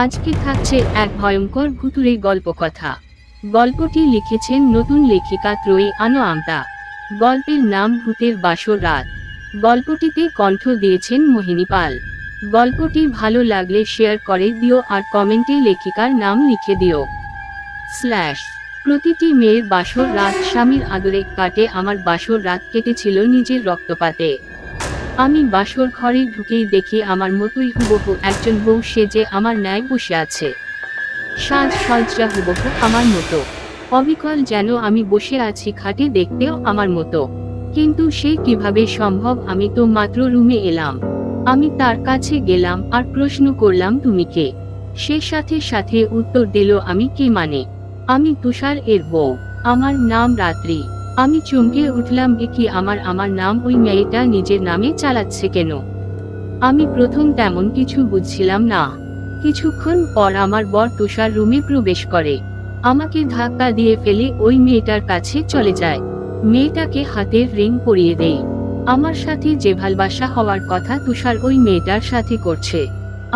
আজকে থাকছে এক ভয়ঙ্কর ভুতুড়ে গল্পকথা। গল্পটি লিখেছেন নতুন লেখিকা ত্রয়ী আনো আমতা। গল্পের নাম ভূতের বাসর রাত। গল্পটিতে কণ্ঠ দিয়েছেন মোহিনী পাল। গল্পটি ভালো লাগলে শেয়ার করে দিও আর কমেন্টে লেখিকার নাম লিখে দিও। প্রতিটি মেয়ের বাসর রাত স্বামীর আদরে কাটে, আমার বাসর রাত কেটেছিল নিজের রক্তপাতে। আমি বাসর ঘরে ঢুকেই দেখি আমার মতোই হুবহু একজন বউ সেজে আমার ন্যায় বসে আছে। সাজসজ্জা হুবহু আমার মতো, অবিকল যেন আমি বসে আছি খাটে, দেখতেও আমার মতো। কিন্তু সে কিভাবে সম্ভব? আমি তো মাত্র রুমে এলাম। আমি তার কাছে গেলাম আর প্রশ্ন করলাম, তুমি কে? সে সাথে সাথে উত্তর দিল, আমি কে মানে? আমি তুষার এর বউ, আমার নাম রাত্রি। আমি চমকে উঠলাম, এ কি? আমার নাম ওই মেয়েটা নিজের নামে চালাচ্ছে কেন? আমি প্রথম তেমন কিছু বুঝছিলাম না। কিছুক্ষণ পর আমার বর তুষার রুমে প্রবেশ করে, আমাকে ধাক্কা দিয়ে ফেলে ওই মেয়েটার কাছে চলে যায়। মেয়েটাকে হাতের রিং পরিয়ে দেই। আমার সাথে যে ভালোবাসা হওয়ার কথা তুষার ওই মেয়েটার সাথে করছে।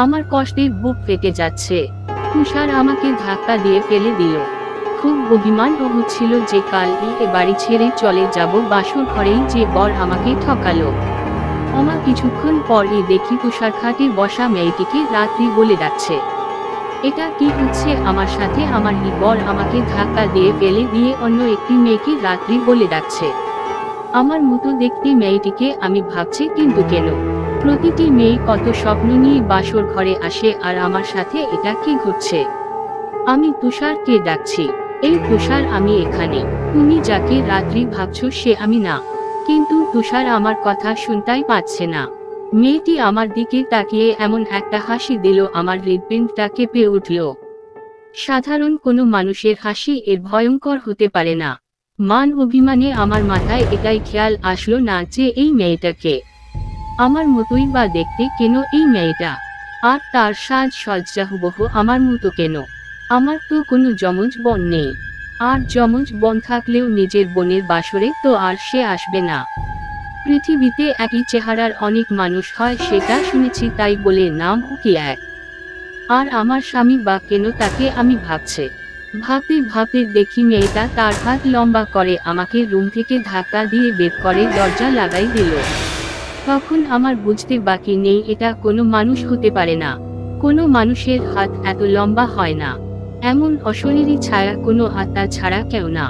আমার কষ্টে বুক ফেটে যাচ্ছে। তুষার আমাকে ধাক্কা দিয়ে ফেলে দিল। খুব অভিমান হচ্ছিল যে কাল এ বাড়ি ছেড়ে চলে যাব, বাসর ঘরেই যে বর আমাকে ঠকালো। আমার কিছুক্ষণ পরই দেখি তুষার খাটে বসা মেয়েটিকে রাত্রি বলে ডাকছে। এটা কি হচ্ছে আমার সাথে? আমার বর আমাকে ধাক্কা দিয়ে ফেলে দিয়ে অন্য একটি মেয়েকে রাত্রি বলে ডাকছে। আমার মতো দেখতে মেয়েটিকে। আমি ভাবছি, কিন্তু কেন? প্রতিটি মেয়ে কত স্বপ্ন নিয়ে বাসর ঘরে আসে, আর আমার সাথে এটা কি ঘটছে? আমি তুষারকে ডাকছি, এই তুষার, আমি এখানে। তুমি যাকে রাত্রি ভাবছো সে আমি না। কিন্তু তুষার আমার কথা শুনতেই পাচ্ছে না। মেয়েটি আমার দিকে তাকিয়ে এমন একটা হাসি দিল, আমার হৃদপিণ্ডটা কেঁপে উঠল। সাধারণ কোনো মানুষের হাসি এর ভয়ঙ্কর হতে পারে না। মান অভিমানে আমার মাথায় এটাই খেয়াল আসলো না যে এই মেয়েটাকে আমার মতোই বা দেখতে কেন এই মেয়েটা, আর তার সাজসজ্জা হুবহু আমার মতো কেন? আমার তো কোনো যমজ বোন নেই, আর যমজ বোন থাকলেও নিজের বোনের বাসরে তো আর সে আসবে না। পৃথিবীতে একই চেহারার অনেক মানুষ হয়, সেটা শুনেছি, তাই বলে নাম কি এক? আর আমার স্বামী বা কেন তাকে আমি ভাবছে। ভাবতে ভাবতে দেখি মেয়েটা তার হাত লম্বা করে আমাকে রুম থেকে ধাক্কা দিয়ে বের করে দরজা লাগাই দিল। তখন আমার বুঝতে বাকি নেই, এটা কোনো মানুষ হতে পারে না। কোনো মানুষের হাত এত লম্বা হয় না। এমন অশরীরী ছায়া কোনো আত্মা ছাড়া কেউ না।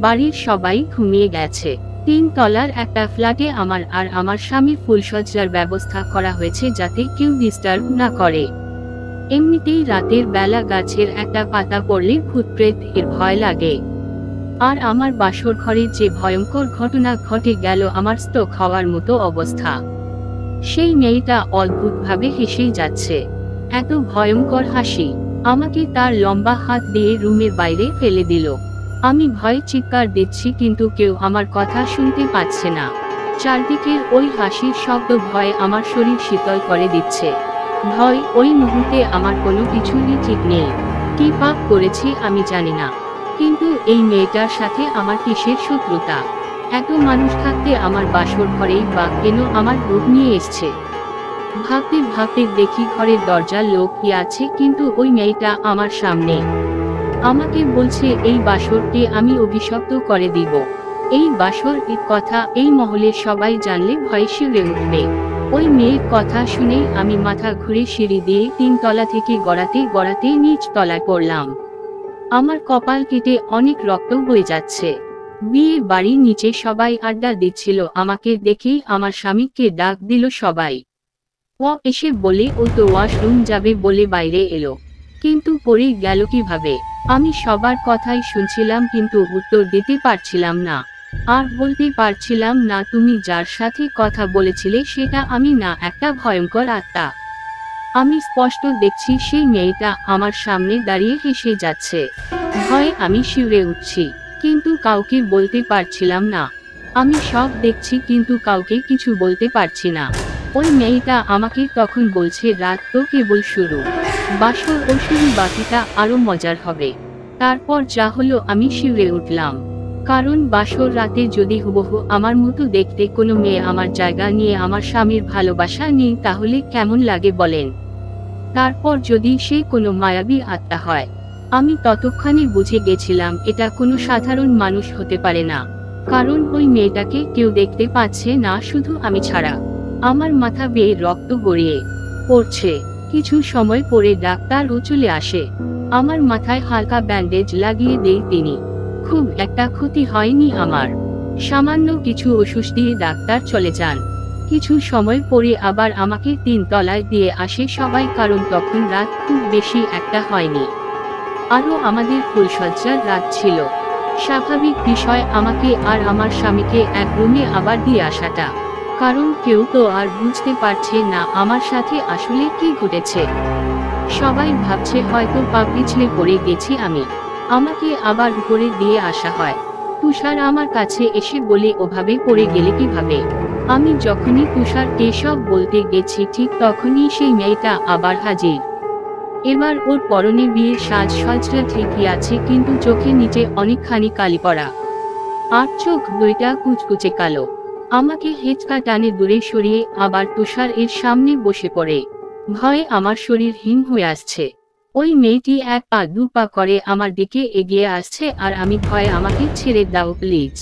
বাড়ির সবাই ঘুমিয়ে গেছে। 3 তলার একটা ফ্ল্যাটে আমার আর আমার স্বামীর ফুলসজ্জার ব্যবস্থা করা হয়েছে যাতে কেউ ডিস্টার্ব না করে। এমনিতেই রাতের বেলা গাছের একটা পাতা পড়লে ভূতপ্রেত এর ভয় লাগে। আর আমার বাসর ঘরে যে ভয়ঙ্কর ঘটনা ঘটে গেল, আমার স্তক হওয়ার মতো অবস্থা। সেই মেয়েটা অদ্ভুতভাবে হেসেই যাচ্ছে, এত ভয়ঙ্কর হাসি। আমাকে তার লম্বা হাত দিয়ে রুমের বাইরে ফেলে দিল। আমি ভয়ে চিৎকার দিচ্ছি, কিন্তু কেউ আমার কথা শুনতে পাচ্ছে না। চারদিকের ওই হাসির শব্দ ভয়ে আমার শরীর শীতল করে দিচ্ছে। ভয় ওই মুহূর্তে আমার কোনো কিছুরই ঠিক নেই। কি পাপ করেছি আমি জানি না, কিন্তু এই মেয়েটার সাথে আমার কিসের শত্রুতা? এত মানুষ থাকতে আমার বাসর ঘরেই বা কেন আমার রূপ নিয়ে এসছে? ভাবতে ভাবতে দেখি ঘরের দরজার লোক কি আছে, কিন্তু ওই মেয়েটা আমার সামনে। আমাকে বলছে এই বাসরকে আমি অভিশপ্ত করে দিব। এই বাসর এর কথা এই মহলের সবাই জানলে ভয়ে শিউরে উঠবে। ওই মেয়ের কথা শুনেই আমি মাথা ঘুরে সিঁড়ি দিয়ে 3 তলা থেকে গড়াতে গড়াতে নিচ তলায় পড়লাম। আমার কপাল কেটে অনেক রক্ত বয়ে যাচ্ছে। বিয়ে বাড়ির নিচে সবাই আড্ডা দিচ্ছিল। আমাকে দেখেই আমার স্বামীকে ডাক দিল সবাই। ও এসে বলে ও তো ওয়াশরুম যাবে বলে বাইরে এলো, কিন্তু পড়ে গেল কিভাবে? আমি সবার কথাই শুনছিলাম, কিন্তু উত্তর দিতে পারছিলাম না। আর বলতে পারছিলাম না, তুমি যার সাথে কথা বলেছিলে সেটা আমি না, একটা ভয়ঙ্কর আত্মা। আমি স্পষ্ট দেখছি সেই মেয়েটা আমার সামনে দাঁড়িয়ে হেসে যাচ্ছে। ভয়ে আমি শিউরে উঠছি, কিন্তু কাউকে বলতে পারছিলাম না। আমি সব দেখছি কিন্তু কাউকে কিছু বলতে পারছি না। ওই মেয়েটা আমাকে তখন বলছে, রাত তো কেবল শুরু, বাসর ও শুরু, বাকিটা আরো মজার হবে। তারপর যা হলো আমি শিউরে উঠলাম, কারণ বাসর রাতে যদি হুবহু আমার মতো দেখতে কোনো মেয়ে আমার জায়গা নিয়ে আমার স্বামীর ভালোবাসা নেই, তাহলে কেমন লাগে বলেন? তারপর যদি সে কোনো মায়াবী আত্মা হয়। আমি ততক্ষণে বুঝে গেছিলাম এটা কোনো সাধারণ মানুষ হতে পারে না, কারণ ওই মেয়েটাকে কেউ দেখতে পাচ্ছে না শুধু আমি ছাড়া। আমার মাথা বেয়ে রক্ত গড়িয়ে পড়ছে। কিছু সময় পরে ডাক্তারও চলে আসে। আমার মাথায় হালকা ব্যান্ডেজ লাগিয়ে দেয় তিনি। খুব একটা ক্ষতি হয়নি আমার, সামান্য কিছু ওষুধ দিয়ে ডাক্তার চলে যান। কিছু সময় পরে আবার আমাকে 3 তলায় দিয়ে আসে সবাই, কারণ তখন রাত খুব বেশি একটা হয়নি, আরও আমাদের ফুলসজ্জার রাত ছিল। স্বাভাবিক বিষয় আমাকে আর আমার স্বামীকে এক রুমে আবার দিয়ে আসাটা, কারণ কেউ তো আর বুঝতে পারছে না আমার সাথে আসলে কি ঘটেছে। সবাই ভাবছে হয়তো পা পিছলে পড়ে গেছি আমি। আমাকে আবার উপরে দিয়ে আসা হয়। তুষার আমার কাছে এসে বলে ওভাবে পড়ে গেলে কিভাবে। আমি যখনই তুষারকে সব বলতে গেছি ঠিক তখনই সেই মেয়েটা আবার হাজির। এবার ওর পরনে বিয়ের সাজসজ্জা ঠিকই আছে, কিন্তু চোখের নিচে অনেকখানি কালি পড়া, আর চোখ দুইটা কুচকুচে কালো। আমাকে হেঁচকা টানে দূরে সরিয়ে আবার তুষার এর সামনে বসে পড়ে। ভয়ে আমার শরীর হিম হয়ে আসছে। ওই মেয়েটি 1 পা 2 পা করে আমার দিকে এগিয়ে আসছে, আর আমি ভয়ে আমাকে ছেড়ে দাও প্লিজ।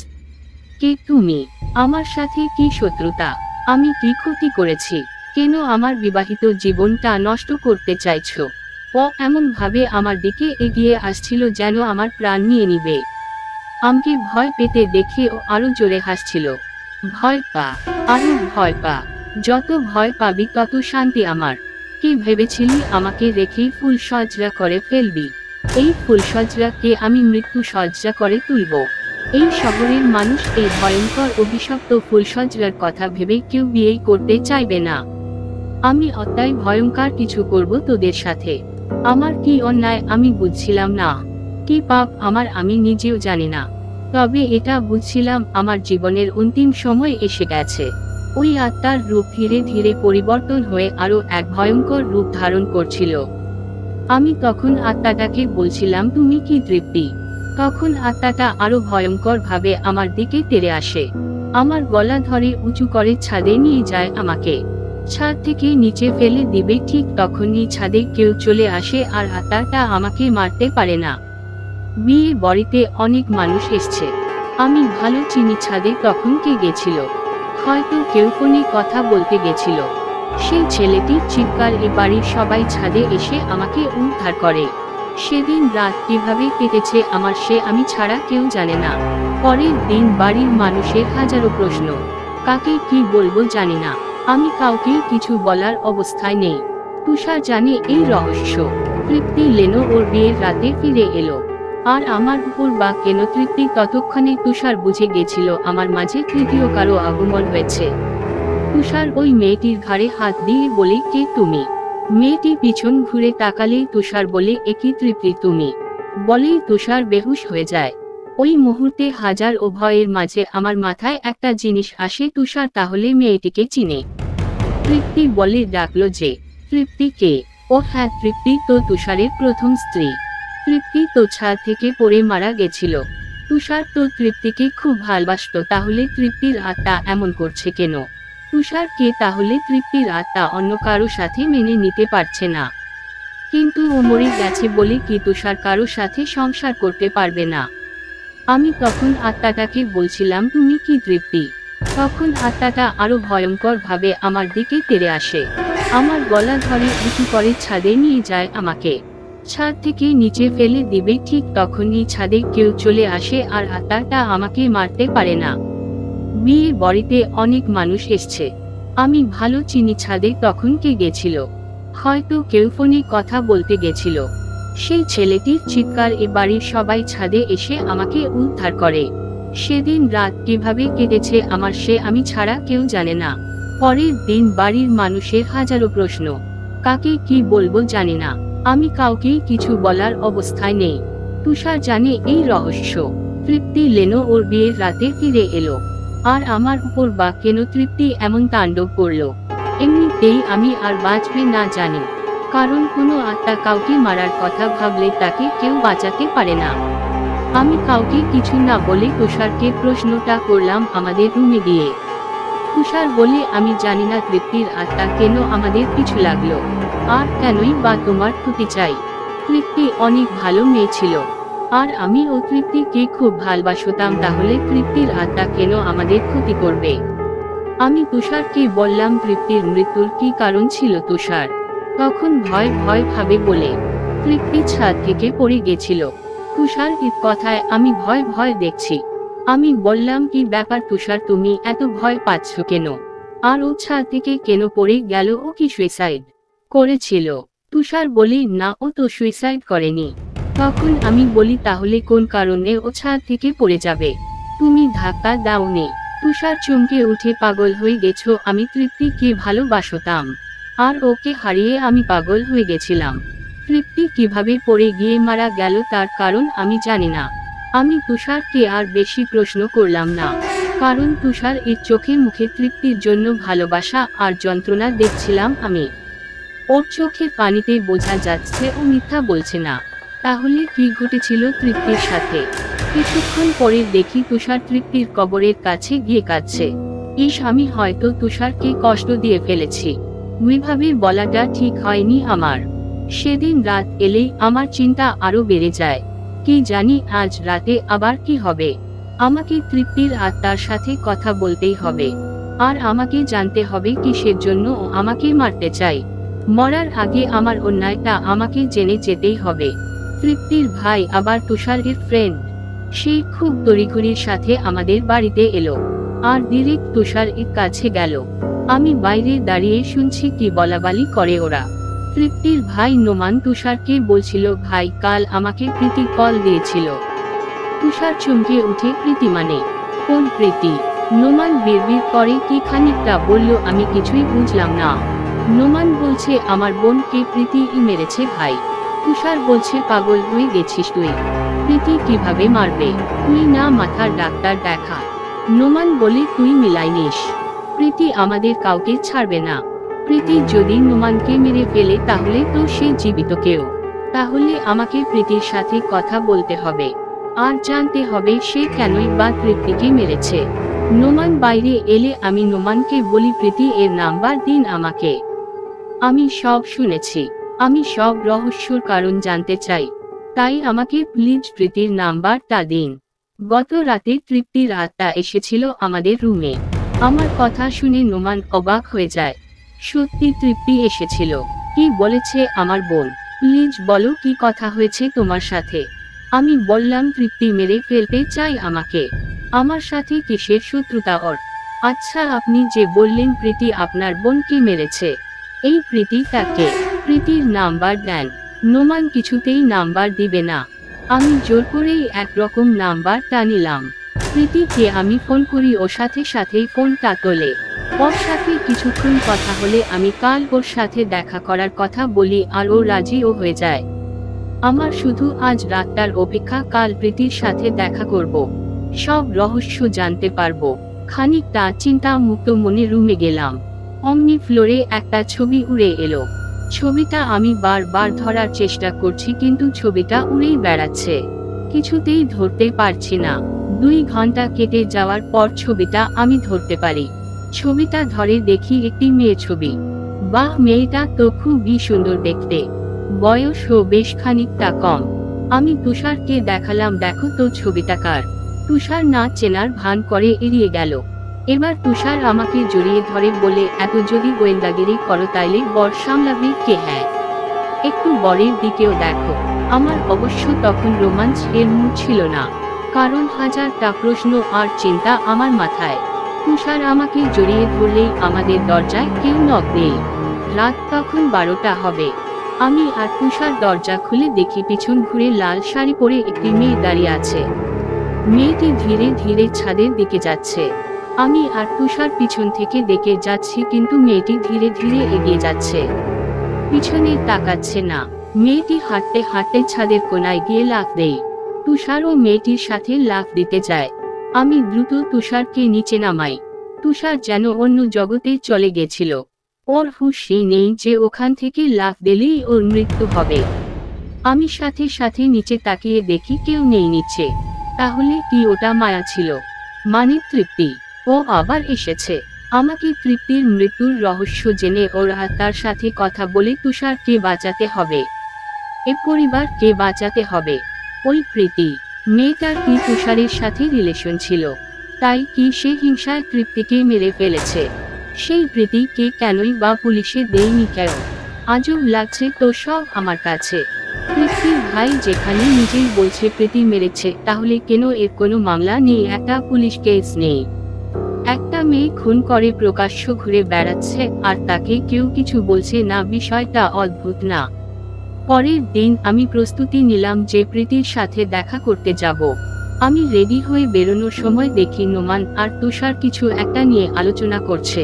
কে তুমি? আমার সাথে কি শত্রুতা? আমি কি ক্ষতি করেছি? কেন আমার বিবাহিত জীবনটা নষ্ট করতে চাইছো? ও এমন ভাবে আমার দিকে এগিয়ে আসছিল যেন আমার প্রাণ নিয়ে নিবে। আমাকে ভয় পেতে দেখে ও আরো জোরে হাসছিল। ভয় পা, আরো ভয় পা। যত ভয় পাবি তত শান্তি আমার। কি ভেবেছিলি আমাকে রেখেই ফুলসজ্জা করে ফেলবি? এই ফুলসজ্জাকে আমি মৃত্যু সজ্জা করে তুলব। এই শহরের মানুষ এই ভয়ঙ্কর অভিশপ্ত ফুলসজ্জার কথা ভেবে কেউ বিয়েই করতে চাইবে না। আমি অতটাই ভয়ঙ্কর কিছু করব তোদের সাথে। আমার কি অন্যায় আমি বুঝছিলাম না, কি পাপ আমার আমি নিজেও জানি না। তবে এটা বুঝছিলাম আমার জীবনের অন্তিম সময় এসে গেছে। ওই আত্মার রূপ ধীরে ধীরে পরিবর্তন হয়ে আরো এক ভয়ঙ্কর রূপ ধারণ করছিল। আমি তখন আত্মাটাকে বলছিলাম তুমি কি তৃপ্তি? তখন আত্মাটা আরো ভয়ঙ্কর ভাবে আমার দিকে তেড়ে আসে। আমার গলা ধরে উঁচু করে ছাদে নিয়ে যায় আমাকে। ছাদ থেকে নিচে ফেলে দিবে ঠিক তখনই ছাদে কেউ চলে আসে, আর আত্মাটা আমাকে মারতে পারে না। বিয়ে বাড়িতে অনেক মানুষ এসছে, আমি ভালো চিনি। ছাদে তখন কে গেছিল? হয়তো কেউ ফোনে কথা বলতে গেছিল। সেই ছেলেটির চিৎকার এ বাড়ির সবাই ছাদে এসে আমাকে উদ্ধার করে। সেদিন রাত কিভাবে কেটেছে আমার সে আমি ছাড়া কেউ জানে না। পরের দিন বাড়ির মানুষের হাজারো প্রশ্ন, কাকে কি বলবো জানি না। আমি কাউকে কিছু বলার অবস্থায় নেই। তুষার জানে এই রহস্য। তৃপ্তি লেনো ওর বিয়ের রাতে ফিরে এলো, আর আমার উপর বা কেন তৃপ্তি ততক্ষণে তুষার বুঝে গেছিল আমার মাঝে তৃতীয় কারো আগমন হয়েছে। তুষার ওই মেয়েটির ঘাড়ে হাত দিয়ে বলে কে তুমি? মেয়েটি পিছন ঘুরে তাকালেই তুষার বলে একই তৃপ্তি তুমি? বলেই তুষার বেহুশ হয়ে যায়। ওই মুহূর্তে হাজার ও ভয়ের মাঝে আমার মাথায় একটা জিনিস আসে, তুষার তাহলে মেয়েটিকে চিনে। তৃপ্তি বলে ডাকলো যে, তৃপ্তি কে? ও হ্যাঁ, তৃপ্তি তো তুষারের প্রথম স্ত্রী। তৃপ্তি তো ছাদ থেকে পড়ে মারা গেছিল। তুষার তো তৃপ্তিকে খুব ভালোবাসতো, তাহলে তৃপ্তির আত্মা এমন করছে কেন? তুষার কে তাহলে? তৃপ্তির আত্মা অন্য কারো সাথে মেনে নিতে পারছে না, কিন্তু ও মরে গেছে বলে কি তুষার কারো সাথে সংসার করতে পারবে না? আমি তখন আত্মাটাকে বলছিলাম তুমি কি তৃপ্তি? তখন আত্মাটা আরো ভয়ঙ্কর ভাবে আমার দিকে তেড়ে আসে। আমার গলা ধরে উঁচু করে ছাদে নিয়ে যায় আমাকে। ছাদ থেকে নিচে ফেলে দিবে ঠিক তখনই ছাদে কেউ চলে আসে, আর আত্মাটা আমাকে মারতে পারে না। বিয়ে বাড়িতে অনেক মানুষ এসছে, আমি ভালো চিনি। ছাদে তখন কে গেছিল? হয়তো কেউ ফোনে কথা বলতে গেছিল। সেই ছেলেটির চিৎকার এ বাড়ির সবাই ছাদে এসে আমাকে উদ্ধার করে। সেদিন রাত কিভাবে কেটেছে আমার সে আমি ছাড়া কেউ জানে না। পরের দিন বাড়ির মানুষের হাজারো প্রশ্ন, কাকে কি বলবো জানি না। আমি কাউকেই কিছু বলার অবস্থায় নেই। তুষার জানে এই রহস্য। তৃপ্তি লেনো ওর বিয়ের রাতে ফিরে এলো, আর আমার উপর বা কেন তৃপ্তি এমন তাণ্ডব করলো? এমনিতেই আমি আর বাঁচবে না জানি, কারণ কোনো আত্মা কাউকে মারার কথা ভাবলে তাকে কেউ বাঁচাতে পারে না। আমি কাউকে কিছু না বলে তুষারকে প্রশ্নটা করলাম আমাদের রুমে গিয়ে। তুষার বলে, আমি জানি না তৃপ্তির আত্মা কেন আমাদের পিছু লাগলো, আর কেনই বা তোমার ক্ষতি চাই। তৃপ্তি অনেক ভালো মেয়ে ছিল, আর আমি ও তৃপ্তিকে খুব ভালোবাসতাম, তাহলে তৃপ্তির আত্মা কেন আমাদের ক্ষতি করবে? আমি তুষারকে বললাম, তৃপ্তির মৃত্যুর কি কারণ ছিল তুষার? তখন ভয় ভয় ভাবে বলে, তৃপ্তি ছাদ থেকে পড়ে গেছিল। তুষার এর কথায় আমি ভয় ভয় দেখছি। আমি বললাম, কি ব্যাপার তুষার, তুমি এত ভয় পাচ্ছ কেন? আর ও ছাদ থেকে কেন পড়ে গেল? ও কি সুইসাইড করেছিল? তুষার বলি, না, ও তো সুইসাইড করেনি। তখন আমি বলি, তাহলে কোন কারণে ও ছাদ থেকে পড়ে যাবে? তুমি ধাক্কা দাওনি? তুষার চমকে উঠে, পাগল হয়ে গেছো? আমি তৃপ্তিকে ভালোবাসতাম, আর ওকে হারিয়ে আমি পাগল হয়ে গেছিলাম। তৃপ্তি কিভাবে পড়ে গিয়ে মারা গেল তার কারণ আমি জানি না। আমি তুষারকে আর বেশি প্রশ্ন করলাম না, কারণ তুষার এর চোখে মুখে তৃপ্তির জন্য ভালোবাসা আর যন্ত্রণা দেখছিলাম আমি। ওর চোখের পানিতে বোঝা যাচ্ছে ও মিথ্যা বলছে না। তাহলে কি ঘটেছিল তৃপ্তির সাথে? কিছুক্ষণ পরে দেখি তুষার তৃপ্তির কবরের কাছে গিয়ে কাঁদছে। ইস, আমি হয়তো তুষারকে কষ্ট দিয়ে ফেলেছি। ওইভাবে বলাটা ঠিক হয়নি আমার। সেদিন রাত এলেই আমার চিন্তা আরো বেড়ে যায়। কি জানি আজ রাতে আবার কি হবে। আমাকে তৃপ্তির আত্মার সাথে কথা বলতেই হবে, আর আমাকে জানতে হবে কিসের জন্য ও আমাকে মারতে চাই। মরার আগে আমার অন্যায়টা আমাকে জেনে যেতেই হবে। তৃপ্তির ভাই আবার তুষারের ফ্রেন্ড, সে খুব তড়িঘড়ির সাথে আমাদের বাড়িতে এলো, আর ডিরেক্ট তুষার এর কাছে গেল। আমি বাইরে দাঁড়িয়ে শুনছি কি বলাবলি করে ওরা। তৃপ্তির ভাই নোমান তুষারকে বলছিল, ভাই কাল আমাকে প্রীতি কল দিয়েছিল। তুষার চমকে উঠে, প্রীতি মানে? কোন প্রীতি? নোমান বিড়বিড় করে কি খানিকটা বলল, আমি কিছুই বুঝলাম না। নোমান বলছে, আমার বোনকে প্রীতি মেরেছে ভাই। তুষার বলছে, পাগল হয়ে গেছিস তুই? প্রীতি কিভাবে মারবে? তুই না মাথার ডাক্তার দেখা? নোমান বলে, তুই মিলাইনিস, প্রীতি আমাদের কাউকে ছাড়বে না। প্রীতি যদি নোমানকে মেরে ফেলে তাহলে তো সে জীবিত কেউ। তাহলে আমাকে প্রীতির সাথে কথা বলতে হবে, আর জানতে হবে সে কেনই বা তৃপ্তিকে মেরেছে। নোমান বাইরে এলে আমি নোমানকে বলি, প্রীতি এর নাম্বার দিন আমাকে। আমি সব শুনেছি, আমি সব রহস্যর কারণ জানতে চাই, তাই আমাকে প্লিজ প্রীতির নাম্বারটা দিন। গত রাতে তৃপ্তির আত্মা এসেছিল আমাদের রুমে। আমার কথা শুনে নোমান অবাক হয়ে যায়। সত্যি তৃপ্তি এসেছিল? কি বলেছে আমার বোন? প্লিজ বলো, কি কথা হয়েছে তোমার সাথে? আমি বললাম, তৃপ্তি মেরে ফেলতে চাই আমাকে। আমার সাথে কিসের শত্রুতা ওর? আচ্ছা, আপনি যে বললেন প্রীতি আপনার বোনকে মেরেছে, এই প্রীতি তাকে? প্রীতির নাম্বার দেন। নোমান কিছুতেই নাম্বার দিবে না। আমি জোর করেই একরকম নাম্বারটা নিলাম। প্রীতিকে আমি ফোন করি, ও সাথে সাথেই ফোনটা তোলে। ওর সাথে কিছুক্ষণ কথা হলে আমি কাল ওর সাথে দেখা করার কথা বলি, আর ও রাজিও হয়ে যায়। আমার শুধু আজ রাতটার অপেক্ষা, কাল প্রীতির সাথে দেখা করব, সব রহস্য জানতে পারবো। খানিকটা চিন্তা মুক্ত মনে রুমে গেলাম। অমনি ফ্লোরে একটা ছবি উড়ে এলো। ছবিটা আমি বারবার ধরার চেষ্টা করছি, কিন্তু ছবিটা উড়েই বেড়াচ্ছে, কিছুতেই ধরতে পারছি না। 2 ঘন্টা কেটে যাওয়ার পর ছবিটা আমি ধরতে পারি। ছবিটা ধরে দেখি একটি মেয়ে ছবি। বাহ, মেয়েটা তো খুবই সুন্দর দেখতে, বয়সও বেশ খানিকটা কম। আমি তুষারকে দেখালাম, দেখো তো ছবিটা কার। তুষার না চেনার ভান করে এড়িয়ে গেল। এবার তুষার আমাকে জড়িয়ে ধরে বলে, এত যদি গোয়েন্দাগিরি করো তাইলে বর সামলাবে কে? হ্যাঁ, একটু বরের দিকেও দেখো। আমার অবশ্য তখন রোমাঞ্চ এর মুড ছিল না, কারণ হাজারটা প্রশ্ন আর চিন্তা আমার মাথায়। তুষার আমাকে জড়িয়ে ধরলেই আমাদের দরজায় কেউ নক দেয়। রাত তখন 12টা হবে। আমি আর তুষার দরজা খুলে দেখি পিছন ঘুরে লাল শাড়ি পরে একটি মেয়ে দাঁড়িয়ে আছে। মেয়েটি ধীরে ধীরে ছাদের দিকে যাচ্ছে। আমি আর তুষার পিছন থেকে দেখে যাচ্ছি, কিন্তু মেয়েটি ধীরে ধীরে এগিয়ে যাচ্ছে, পিছনে তাকাচ্ছে না। মেয়েটি হাঁটতে হাঁটতে ছাদের কোনায় গিয়ে লাফ দেয়। তুষারও মেয়েটির সাথে লাফ দিতে যায়। আমি দ্রুত তুষারকে নিচে নামাই। তুষার যেন অন্য জগতে চলে গেছিল। ওর হুঁশই নেই যে ওখান থেকে লাফ দিলেই ওর মৃত্যু হবে। আমি সাথে সাথে নিচে তাকিয়ে দেখি কেউ নেই নিচে। তাহলে কি ওটা মায়া ছিল? মানে তৃপ্তি? ও আবার এসেছে। আমাকে তৃপ্তির মৃত্যুর রহস্য জেনে ওরা তার সাথে কথা বলে তুষারকে বাঁচাতে হবে, এ পরিবারকে বাঁচাতে হবে। ওই প্রীতি মেয়েটার কি তুষারের সাথে রিলেশন ছিল? তাই কি সে হিংসায় তৃপ্তিকে মেরে ফেলেছে? সেই প্রীতিকে কেনই বা পুলিশে দেয়নি কেন? আজব লাগছে তো সব আমার কাছে। তৃপ্তির ভাই যেখানে নিজেই বলছে প্রীতি মেরেছে, তাহলে কেন এর কোনো মামলা নেই, একটা পুলিশ কেস নেই? একটা মেয়ে খুন করে প্রকাশ্য ঘুরে বেড়াচ্ছে আর তাকে কেউ কিছু বলছে না, বিষয়টা অদ্ভুত না? পরের দিন আমি প্রস্তুতি নিলাম যে প্রীতির সাথে দেখা করতে যাব। আমি রেডি হয়ে বেরোনোর সময় দেখি নোমান আর তুষার কিছু একটা নিয়ে আলোচনা করছে।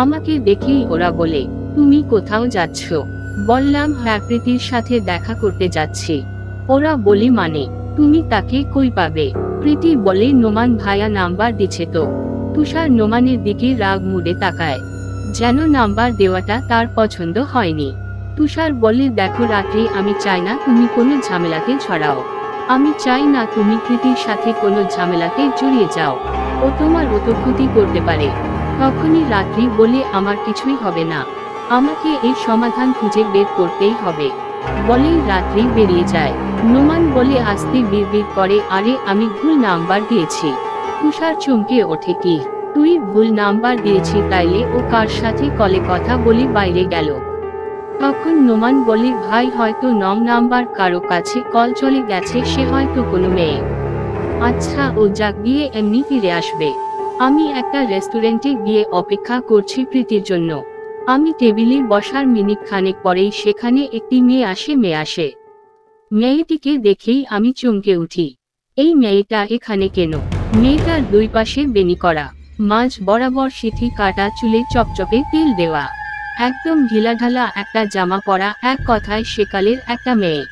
আমাকে দেখেই ওরা বলে, তুমি কোথাও যাচ্ছ? বললাম, হ্যাঁ, প্রীতির সাথে দেখা করতে যাচ্ছি। ওরা বলে, মানে? তুমি তাকে কই পাবে? প্রীতি বলে, নোমান ভাইয়া নাম্বার দিছে তো। তুষার নোমানের দিকে রাগ মুডে তাকায়, যেন নাম্বার দেওয়াটা তার পছন্দ হয়নি। তুষার বলে, দেখো রাত্রি, আমি চাই না তুমি কোনো ঝামেলাতে জড়াও। আমি চাই না তুমি প্রীতির সাথে কোনো ঝামেলাতে জড়িয়ে যাও। ও তোমার অত ক্ষতি করতে পারে। তখনই রাত্রি বলে, আমার কিছুই হবে না, আমাকে এর সমাধান খুঁজে বের করতেই হবে। বলেই রাত্রি বেরিয়ে যায়। নোমান বলে আস্তে বিড়বিড় করে, আরে আমি ভুল নাম্বার দিয়েছি। তুষার চমকে ওঠে, কি তুই ভুল নাম্বার দিয়েছি? তাইলে ও কার সাথে কলে কথা বলে বাইরে গেল? তখন নোমান বলে, ভাই হয়তো নাম্বার কারো কাছে কল চলে গেছে, সে হয়তো কোনো মেয়ে। আচ্ছা, ও যাক গিয়ে এমনি ফিরে আসবে। আমি একটা রেস্টুরেন্টে গিয়ে অপেক্ষা করছি প্রীতির জন্য। আমি টেবিলে বসার মিনিট খানেক পরেই সেখানে একটি মেয়ে আসে। মেয়েটিকে দেখেই আমি চমকে উঠি। এই মেয়েটা এখানে কেন? মেয়েটার দুই পাশে বেনি করা, মাঝ বরাবর সিঁথি কাটা, চুলে চপচপে তেল দেওয়া, একদম ঢিলাঢালা একটা জামা পরা, এক কথায় সেকালের একটা মেয়ে।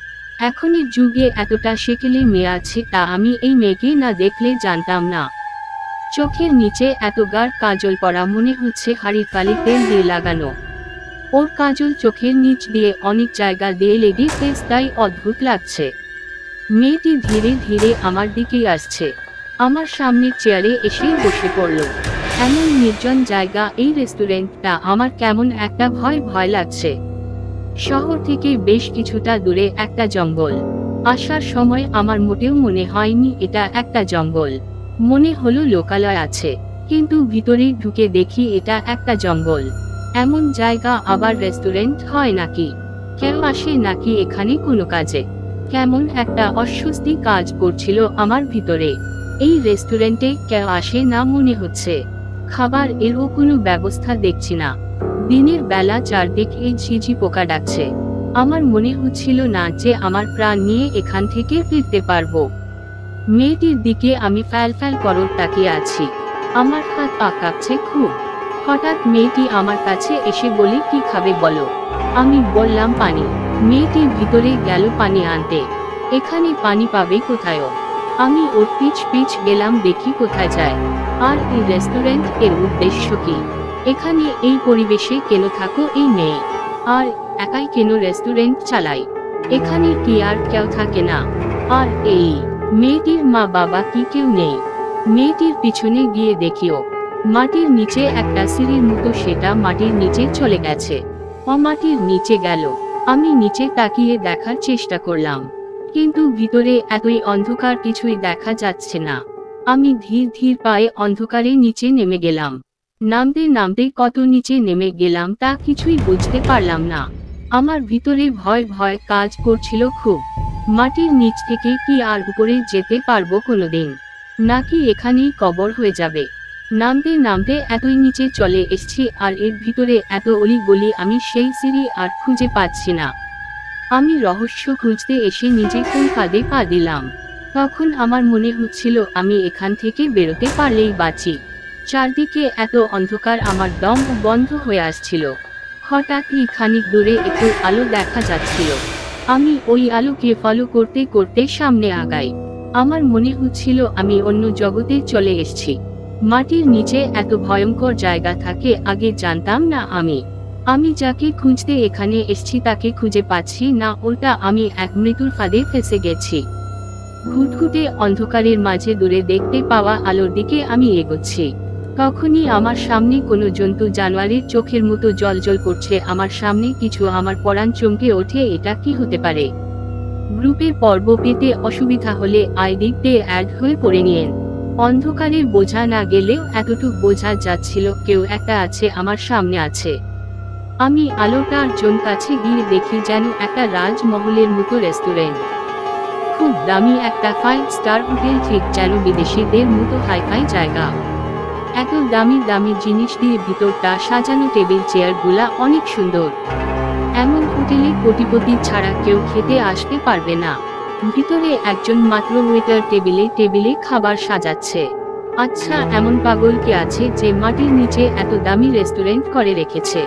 এখনের যুগে এতটা সেকেলে মেয়ে আছে তা আমি এই মেয়েকে না দেখলে জানতাম না। চোখের নিচে এত গাঢ় কাজল পরা, মনে হচ্ছে হাড়ির কালি তেল দিয়ে লাগানো। ওর কাজল চোখের নিচ দিয়ে অনেক জায়গা দিয়ে লেগে ফেস, তাই অদ্ভুত লাগছে। মেয়েটি ধীরে ধীরে আমার দিকেই আসছে। আমার সামনের চেয়ারে এসে বসে পড়ল। এমন নির্জন জায়গা এই রেস্টুরেন্টটা, আমার কেমন একটা ভয় ভয় লাগছে। শহর থেকে বেশ কিছুটা দূরে একটা জঙ্গল। আসার সময় আমার মোটেও মনে হয়নি এটা একটা জঙ্গল, মনে হলো লোকালয় আছে। কিন্তু ভিতরে ঢুকে দেখি এটা একটা জঙ্গল। এমন জায়গা আবার রেস্টুরেন্ট হয় নাকি? কেউ আসে নাকি এখানে কোনো কাজে? কেমন একটা অস্বস্তি কাজ করছিল আমার ভিতরে। এই রেস্টুরেন্টে কেউ আসে না মনে হচ্ছে। খাবার এরও কোনো ব্যবস্থা দেখছি না। দিনের বেলা চারদিকে ঝিঝি পোকা ডাকছে। আমার মনে হচ্ছিল না যে আমার প্রাণ নিয়ে এখান থেকে ফিরতে পারবো। মেয়েটির দিকে আমি ফ্যাল করর তাকিয়ে আছি। আমার হাত পা কাঁপছে খুব। হঠাৎ মেয়েটি আমার কাছে এসে বলে, কি খাবে বলো? আমি বললাম, পানি। মেয়েটি ভিতরে গেল পানি আনতে। এখানে পানি পাবে কোথায়ও? আমি ওর পিছ গেলাম, দেখি কোথায় যায়। আর এই রেস্টুরেন্ট, এর উদ্দেশ্য কি? এখানে এই পরিবেশে কেন থাকো এই মেয়ে? আর একাই কেন রেস্টুরেন্ট চালাই? এখানে কি আর কেউ থাকে না? আর এই মেয়েটির মা বাবা কি কেউ নেই? মেয়েটির পিছনে গিয়ে দেখিও, মাটির নিচে একটা সিঁড়ির মতো, সেটা মাটির নিচে চলে গেছে। মাটির নিচে গেল। আমি নিচে তাকিয়ে দেখার চেষ্টা করলাম, কিন্তু ভিতরে এতই অন্ধকার, কিছুই দেখা যাচ্ছে না। আমি ধীর পায়ে অন্ধকারে নিচে নেমে গেলাম। নামতে কত নিচে নেমে গেলাম তা কিছুই বুঝতে পারলাম না। আমার ভিতরে ভয় কাজ করছিল খুব। মাটির নিচ থেকে কি আর উপরে যেতে পারবো কোনোদিন? নাকি এখানেই কবর হয়ে যাবে? নামতে এতই নিচে চলে এসেছি, আর এর ভিতরে এত অলি গলি, আমি সেই সিঁড়ি আর খুঁজে পাচ্ছি না। আমি রহস্য খুঁজতে এসে নিজে কোন ফাঁদে পা দিলাম। তখন আমার মনে হচ্ছিল আমি এখান থেকে বেরোতে পারলেই বাঁচি। চারদিকে এত অন্ধকার, আমার দম বন্ধ হয়ে আসছিল। হঠাৎই খানিক দূরে একটু আলো দেখা যাচ্ছিল। আমি ওই আলোকে ফলো করতে করতে সামনে আগাই। আমার মনে হচ্ছিল আমি অন্য জগতে চলে এসেছি। মাটির নিচে এত ভয়ঙ্কর জায়গা থাকে, আগে জানতাম না আমি যাকে খুঁজতে এখানে এসেছি তাকে খুঁজে পাচ্ছি না, উল্টা আমি এক মৃত্যুর ফাঁদে ফেসে গেছি। ঘুটঘুটে অন্ধকারের মাঝে দূরে দেখতে পাওয়া আলোর দিকে আমি এগোচ্ছি। তখনই আমার সামনে কোনো জন্তু জানোয়ারের চোখের মতো জ্বলজ্বল করছে আমার সামনে কিছু, আমার পরাণ চমকে ওঠে, এটা কি হতে পারে? গ্রুপের পর্ব পেতে অসুবিধা হলে আইডিতে অ্যাড হয়ে পড়ে নিয়েন। অন্ধকারের বোঝা না গেলেও এতটুক বোঝা যাচ্ছিল কেউ একটা আছে, আমার সামনে আছে। আমি আলোটার কাছে গিয়ে দেখি যেন একটা রাজমহলের মতো রেস্টুরেন্ট, খুব দামি একটা 5 স্টার হোটেল, ঠিক যেন বিদেশিদের মতো হাইফাই জায়গা। এত দামি দামি জিনিস দিয়ে ভিতরটা সাজানো, টেবিল চেয়ারগুলা অনেক সুন্দর। এমন হোটেলে কোটিপতি ছাড়া কেউ খেতে আসতে পারবে না। ভিতরে একজন মাত্র ওয়েটার টেবিলে টেবিলে খাবার সাজাচ্ছে। আচ্ছা, এমন পাগল কে আছে যে মাটির নিচে এত দামি রেস্টুরেন্ট করে রেখেছে?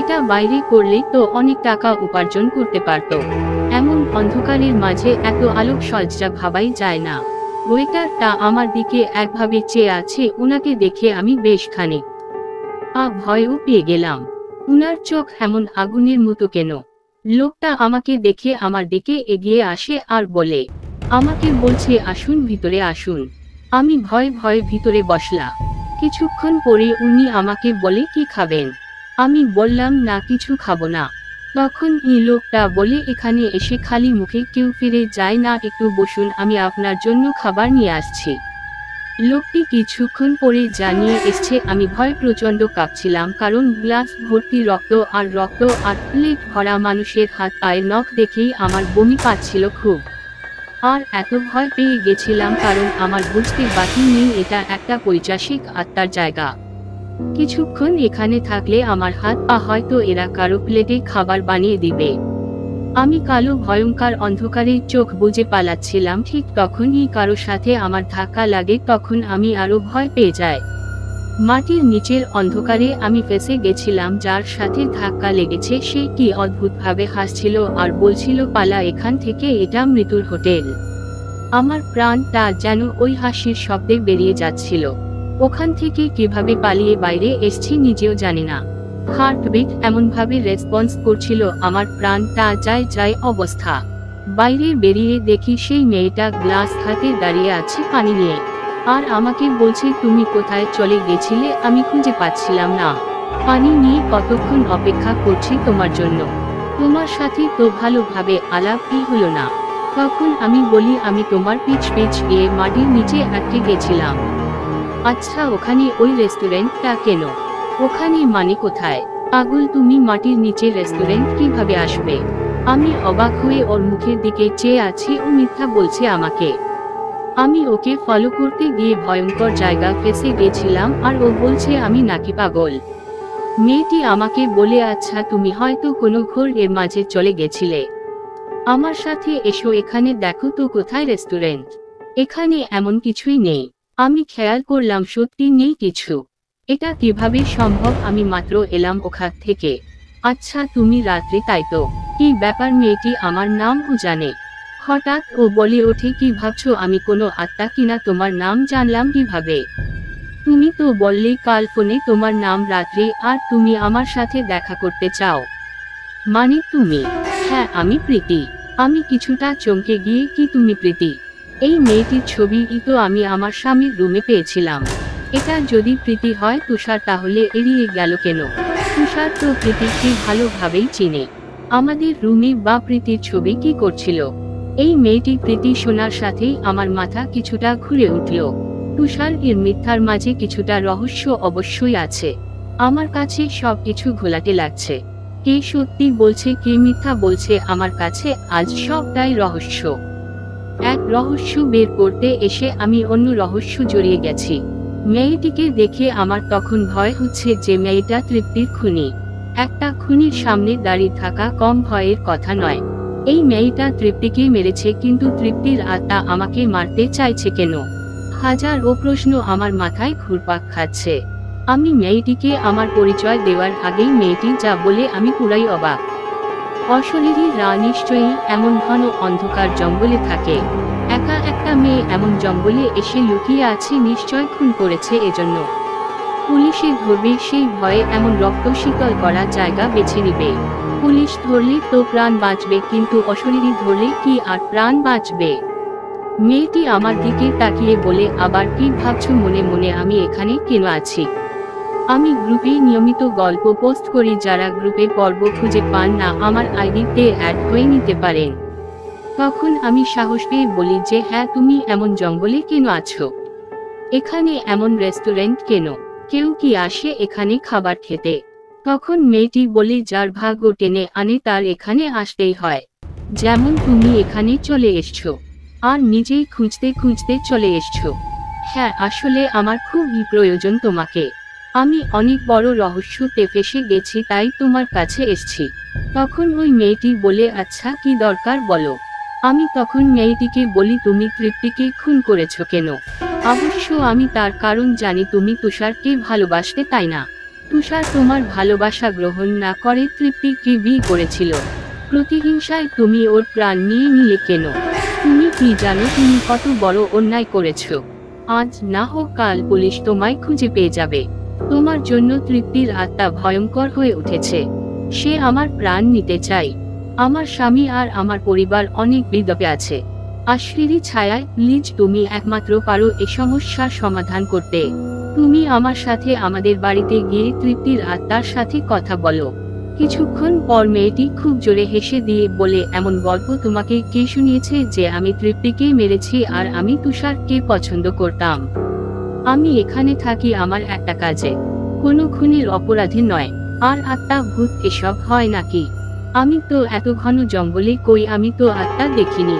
এটা বাইরে করলে তো অনেক টাকা উপার্জন করতে পারত। এমন অন্ধকারের মাঝে এত আলোক সজ্জা ভাবাই যায় না। ওয়েটারটা আমার দিকে একভাবে চেয়ে আছে, উনাকে দেখে আমি বেশ খানিক ভয়ও পেয়ে গেলাম। উনার চোখ এমন আগুনের মতো কেন? লোকটা আমাকে দেখে আমার দিকে এগিয়ে আসে আর বলে, আমাকে বলছে আসুন ভিতরে আসুন। আমি ভয়ে ভয়ে ভিতরে বসলাম। কিছুক্ষণ পরে উনি আমাকে বলে, কি খাবেন? আমি বললাম না, কিছু খাবো না। তখন এই লোকটা বলে, এখানে এসে খালি মুখে কেউ ফিরে যায় না, একটু বসুন, আমি আপনার জন্য খাবার নিয়ে আসছি। লোকটি কিছুক্ষণ পরে জানিয়ে এসছে। আমি ভয় প্রচণ্ড কাঁপছিলাম, কারণ গ্লাস ভর্তি রক্ত আর প্লেট ভরা মানুষের হাত পায়ের নখ দেখেই আমার বমি পাচ্ছিল খুব। আর এত ভয় পেয়ে গেছিলাম কারণ আমার বুঝতে বাকি নেই এটা একটা পৈশাচিক আত্মার জায়গা। কিছুক্ষণ এখানে থাকলে আমার হাত পা হয়তো এরা কারো প্লেটে খাবার বানিয়ে দিবে। আমি কালো ভয়ঙ্কর অন্ধকারে চোখ বুজে পালাচ্ছিলাম, ঠিক তখনই কারো সাথে আমার ধাক্কা লাগে। তখন আমি আরো ভয় পেয়ে যাই। মাটির নিচের অন্ধকারে আমি ফেসে গেছিলাম। যার সাথে ধাক্কা লেগেছে সে কি অদ্ভুতভাবে হাসছিল আর বলছিল, পালা এখান থেকে, এটা মৃত্যুর হোটেল। আমার প্রাণটা যেন ওই হাসির শব্দে বেরিয়ে যাচ্ছিল। ওখান থেকে কিভাবে পালিয়ে বাইরে এসছি নিজেও জানি না। হার্টবিট এমনভাবে রেসপন্স করছিল, আমার প্রাণটা যায় অবস্থা। বাইরে বেরিয়ে দেখি সেই মেয়েটা গ্লাস হাতে দাঁড়িয়ে আছে পানি নিয়ে, আর আমাকে বলছে, তুমি কোথায় চলে গেছিলে? আমি খুঁজে পাচ্ছিলাম না। পানি নিয়ে কতক্ষণ অপেক্ষা করছি তোমার জন্য, তোমার সাথে তো ভালোভাবে আলাপই হলো না। তখন আমি বলি, আমি তোমার পিছ গিয়ে মাটির নিচে আটকে গেছিলাম। আচ্ছা, ওখানে ওই রেস্টুরেন্টটা কেন? ওখানে মানে কোথায়? পাগল তুমি, মাটির নিচে রেস্টুরেন্ট কিভাবে আসবে? আমি অবাক হয়ে ওর মুখের দিকে চেয়ে আছি। ও মিথ্যা বলছে আমাকে। আমি ওকে ফলো করতে গিয়ে ভয়ঙ্কর জায়গা ফেসে গেছিলাম আর ও বলছে আমি নাকি পাগল। মেয়েটি আমাকে বলে, আচ্ছা তুমি হয়তো কোনো ঘোর এর মাঝে চলে গেছিলে। আমার সাথে এসো, এখানে দেখো তো কোথায় রেস্টুরেন্ট। এখানে এমন কিছুই নেই। আমি খেয়াল করলাম সত্যি নেই কিছু। এটা কিভাবে সম্ভব? আমি মাত্র এলাম ওখান থেকে। আচ্ছা তুমি রাত্রে, তাই তো? কি ব্যাপার? মেয়েটি আমার নামও জানে। হঠাৎ ও বলে ওঠে, কি ভাবছো আমি কোনো আত্মা কিনা? তোমার নাম জানলাম কিভাবে? তুমি তো বললে কাল ফোনে তোমার নাম রাত্রে, আর তুমি আমার সাথে দেখা করতে চাও। মানে তুমি? হ্যাঁ, আমি প্রীতি। আমি কিছুটা চমকে গিয়ে, কি তুমি প্রীতি? এই মেয়েটির ছবিই তো আমি আমার স্বামীর রুমে পেয়েছিলাম। এটা যদি প্রীতি হয় তুষার, তাহলে এড়িয়ে গেল কেন? তুষার তো প্রীতিকে ভালোভাবেই চিনে। আমাদের রুমে বা প্রীতির ছবি কি করছিল? এই মেয়েটি প্রীতি শোনার সাথেই আমার মাথা কিছুটা ঘুরে উঠল। তুষার এর মিথ্যার মাঝে কিছুটা রহস্য অবশ্যই আছে। আমার কাছে সবকিছু ঘোলাটে লাগছে। কে সত্যি বলছে, কে মিথ্যা বলছে, আমার কাছে আজ সবটাই রহস্য। এক রহস্য বের করতে এসে আমি অন্য রহস্য জড়িয়ে গেছি। মেয়েটিকে দেখে আমার তখন ভয় হচ্ছে যে মেয়েটা তৃপ্তির খুনি। একটা খুনির সামনে দাঁড়িয়ে থাকা কম ভয়ের কথা নয়। এই মেয়েটা তৃপ্তিকে মেরেছে, কিন্তু তৃপ্তির আত্মা আমাকে মারতে চাইছে কেন? হাজারো প্রশ্ন আমার মাথায় ঘুরপাক খাচ্ছে। আমি মেয়েটিকে আমার পরিচয় দেওয়ার আগেই মেয়েটি যা বলে আমি পুরাই অবাক। অশরীরীরা নিশ্চয়ই এমন ঘন অন্ধকার জঙ্গলে থাকে। একা একটা মেয়ে এমন জঙ্গলে এসে লুকিয়ে আছে, নিশ্চয় খুন করেছে। এজন্য পুলিশে ধরবে সেই ভয়ে এমন রক্ত শীতল করা জায়গা বেছে নিবে। পুলিশ ধরলে তো প্রাণ বাঁচবে, কিন্তু অশরীরী ধরলে কি আর প্রাণ বাঁচবে? মেয়েটি আমার দিকে তাকিয়ে বলে, আবার কি ভাবছো মনে মনে আমি এখানে কেন আছি? আমি গ্রুপে নিয়মিত গল্প পোস্ট করি, যারা গ্রুপে পর্ব খুঁজে পান না আমার আইডিতে অ্যাড হয়ে নিতে পারেন। তখন আমি সাহস পেয়ে বলি যে হ্যাঁ, তুমি এমন জঙ্গলে কেন আছো? এখানে এমন রেস্টুরেন্ট কেন? কেউ কি আসে এখানে খাবার খেতে? তখন মেয়েটি বলে, যার ভাগ্য টেনে আনে তার এখানে আসতেই হয়। যেমন তুমি এখানে চলে এসছো, আর নিজেই খুঁজতে খুঁজতে চলে এসছো। হ্যাঁ, আসলে আমার খুবই প্রয়োজন তোমাকে। আমি অনেক বড় রহস্যতে ফেঁসে গেছি, তাই তোমার কাছে এসছি। তখন ওই মেয়েটি বলে, আচ্ছা কি দরকার বলো। আমি তখন মেয়েটিকে বলি, তুমি তৃপ্তিকে খুন করেছো কেন? অবশ্য আমি তার কারণ জানি, তুমি তুষারকে ভালোবাসতে, তাই না? তুষার তোমার ভালোবাসা গ্রহণ না করে তৃপ্তিকে বিয়ে করেছিল। প্রতিহিংসায় তুমি ওর প্রাণ নিয়ে নিলে কেন? তুমি কি জানো তুমি কত বড় অন্যায় করেছো? আজ না হোক কাল পুলিশ তোমায় খুঁজে পেয়ে যাবে। তোমার জন্য তৃপ্তির আত্মা ভয়ঙ্কর হয়ে উঠেছে। সে আমার প্রাণ নিতে চায়। আমার স্বামী আর আমার পরিবার অনেক বিপদে আছে। আশ্বিনী ছায়ায়, প্লিজ তুমি একমাত্র পারো এ সমস্যার সমাধান করতে। তুমি আমার সাথে আমাদের বাড়িতে গিয়ে তৃপ্তির আত্মার সাথে কথা বলো। কিছুক্ষণ পর মেয়েটি খুব জোরে হেসে দিয়ে বলে, এমন গল্প তোমাকে কে শুনিয়েছে যে আমি তৃপ্তিকে মেরেছি আর আমি তুষারকে পছন্দ করতাম? আমি এখানে থাকি আমার একটা কাজে, কোনো খুনের অপরাধী নয়। আর আত্মা ভূত এসব হয় নাকি? আমি তো এত ঘন জঙ্গলে কই, আমি তো আত্মা দেখিনি।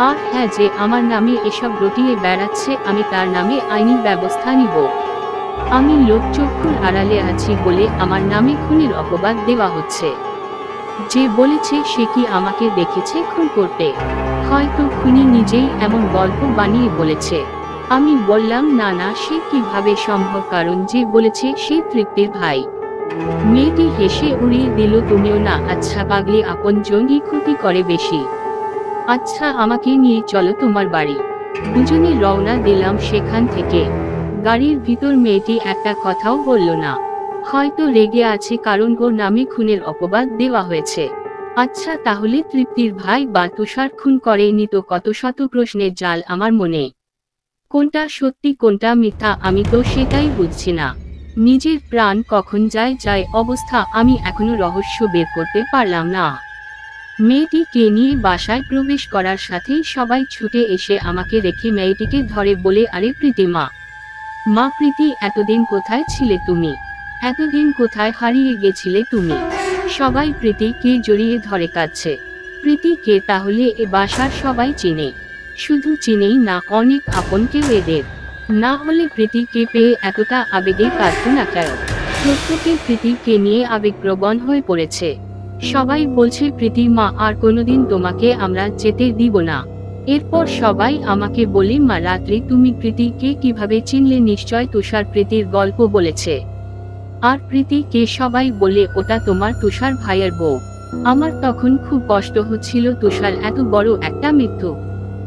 আর হ্যাঁ, যে আমার নামে এসব রটিয়ে বেড়াচ্ছে, আমি তার নামে আইনি ব্যবস্থা নিব। আমি লোকচক্ষুর আড়ালে আছি বলে আমার নামে খুনের অপবাদ দেওয়া হচ্ছে। যে বলেছে সে কি আমাকে দেখেছে খুন করতে? হয়তো খুনি নিজেই এমন গল্প বানিয়ে বলেছে। আমি বললাম, না না, সে কিভাবে সম্ভব, কারণ যে বলেছে সে তৃপ্তির ভাই। মেয়েটি হেসে উড়িয়ে দিল, তুমিও না? আচ্ছা পাগলি, আপন জনই ক্ষতি করে বেশি। আচ্ছা আমাকে নিয়ে চলো তোমার বাড়ি। দুজনে রওনা দিলাম সেখান থেকে। গাড়ির ভিতর মেয়েটি একটা কথাও বলল না। হয়তো রেগে আছে কারণ ওর নামে খুনের অপবাদ দেওয়া হয়েছে। আচ্ছা তাহলে তৃপ্তির ভাই বা তুষার খুন করেনি তো? কত শত প্রশ্নের জাল আমার মনে। কোনটা সত্যি কোনটা মিথ্যা আমি তো সেটাই বুঝছি না। নিজের প্রাণ কখন যায় অবস্থা, আমি এখনো রহস্য বের করতে পারলাম না। মেয়েটিকে নিয়ে বাসায় প্রবেশ করার সাথেই সবাই ছুটে এসে আমাকে রেখে মেয়েটিকে ধরে বলে, আরে প্রীতিমা, মা প্রীতি, এতদিন কোথায় ছিলে তুমি? এতদিন কোথায় হারিয়ে গেছিলে তুমি? সবাই প্রীতিকে জড়িয়ে ধরে কাঁদছে। প্রীতিকে তাহলে এ বাসার সবাই চিনে। শুধু চিনেই না, অনেক আপন কেউ এদের। না হলে প্রীতিকে পেয়ে এতটা আবেগে কাঁদতো না কেন? প্রত্যেকে প্রীতিকে নিয়ে আবেগপ্রবণ হয়ে পড়েছে। সবাই বলছে, প্রীতি মা, আর কোনোদিন তোমাকে আমরা যেতে দিব না। এরপর সবাই আমাকে বলে, মা রাত্রি তুমি প্রীতিকে কিভাবে চিনলে? নিশ্চয় তুষার প্রীতির গল্প বলেছে। আর প্রীতিকে সবাই বলে, ওটা তোমার তুষার ভাইয়ের বউ। আমার তখন খুব কষ্ট হচ্ছিল, তুষার এত বড় একটা মৃত্যু।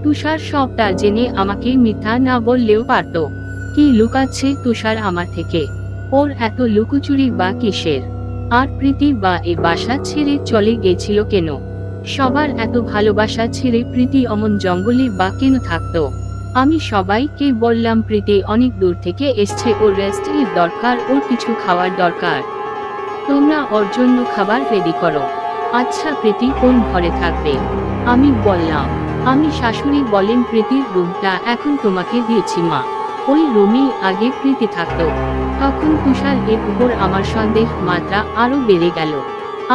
তুষার সবটা জেনে আমাকে মিথ্যা না বললেও পারত। কি লুকাচ্ছে তুষার আমার থেকে? ওর এত লুকোচুরি বা কিসের? আর প্রীতি বা এ বাসা ছেড়ে চলে গেছিল কেন? সবার এত ভালোবাসা ছেড়ে প্রীতি অমন জঙ্গলে বা কেন থাকতো? আমি সবাইকে বললাম, প্রীতি অনেক দূর থেকে এসছে, ওর রেস্টের দরকার, ওর কিছু খাওয়ার দরকার। তোমরা ওর জন্য খাবার রেডি করো। আচ্ছা প্রীতি কোন ঘরে থাকবে? আমি বললাম, আমি শাশুড়ি বলেন, প্রীতির রুমটা এখন তোমাকে দিয়েছি মা। ওই রুমেই আগে প্রীতি থাকতো। তখন তুষার এর উপর আমার সন্দেহ মাত্রা আরো বেড়ে গেল।